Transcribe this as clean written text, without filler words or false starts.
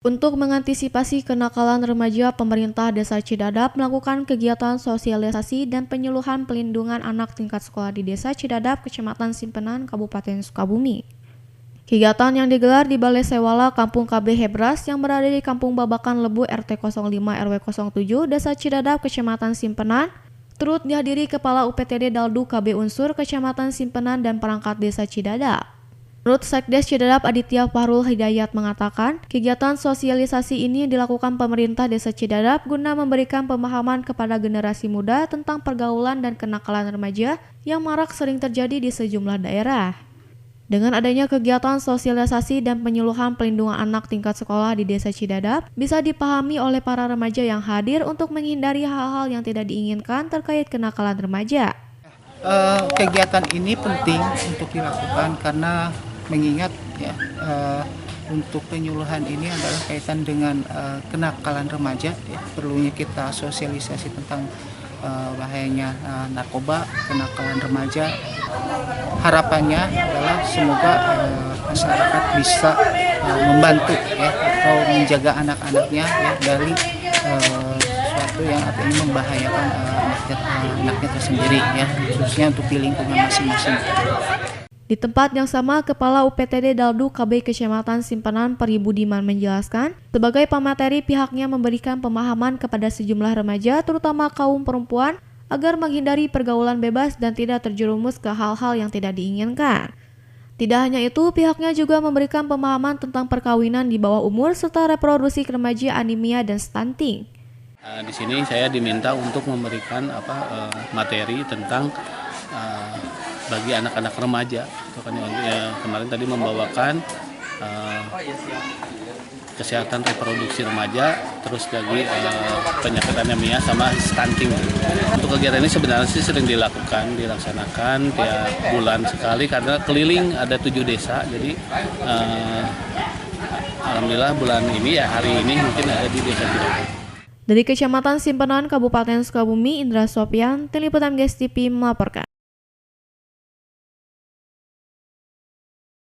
Untuk mengantisipasi kenakalan remaja, pemerintah Desa Cidadap melakukan kegiatan sosialisasi dan penyuluhan pelindungan anak tingkat sekolah di Desa Cidadap, Kecamatan Simpenan, Kabupaten Sukabumi. Kegiatan yang digelar di Balai Sewala Kampung KB Hebras yang berada di Kampung Babakan Lebu RT 05 RW 07 Desa Cidadap, Kecamatan Simpenan, turut dihadiri Kepala UPTD Daldu KB Unsur Kecamatan Simpenan dan perangkat Desa Cidadap. Menurut Sekdes Cidadap Aditya Fahrul Hidayat mengatakan, kegiatan sosialisasi ini dilakukan pemerintah Desa Cidadap guna memberikan pemahaman kepada generasi muda tentang pergaulan dan kenakalan remaja yang marak sering terjadi di sejumlah daerah. Dengan adanya kegiatan sosialisasi dan penyuluhan pelindungan anak tingkat sekolah di Desa Cidadap, bisa dipahami oleh para remaja yang hadir untuk menghindari hal-hal yang tidak diinginkan terkait kenakalan remaja. Kegiatan ini penting untuk dilakukan karena mengingat untuk penyuluhan ini adalah kaitan dengan kenakalan remaja, perlunya kita sosialisasi tentang bahayanya narkoba, kenakalan remaja. Harapannya adalah semoga masyarakat bisa membantu atau menjaga anak-anaknya dari sesuatu yang artinya membahayakan anaknya tersendiri, khususnya untuk di lingkungan masing-masing. Di tempat yang sama, Kepala UPTD Daldu KB Kecamatan Simpenan Peri Budiman menjelaskan, sebagai pemateri pihaknya memberikan pemahaman kepada sejumlah remaja, terutama kaum perempuan, agar menghindari pergaulan bebas dan tidak terjerumus ke hal-hal yang tidak diinginkan. Tidak hanya itu, pihaknya juga memberikan pemahaman tentang perkawinan di bawah umur serta reproduksi remaja, anemia, dan stunting. Di sini saya diminta untuk memberikan materi tentang bagi anak-anak remaja. Kemarin tadi membawakan kesehatan reproduksi remaja, terus lagi penyakit anemia sama stunting. Untuk kegiatan ini sebenarnya sih sering dilaksanakan tiap bulan sekali karena keliling ada 7 desa. Jadi alhamdulillah bulan ini hari ini mungkin ada di Desa Cidadap. Dari Kecamatan Simpenan, Kabupaten Sukabumi, Indra Sopyan, Tim Liputan GES TV melaporkan.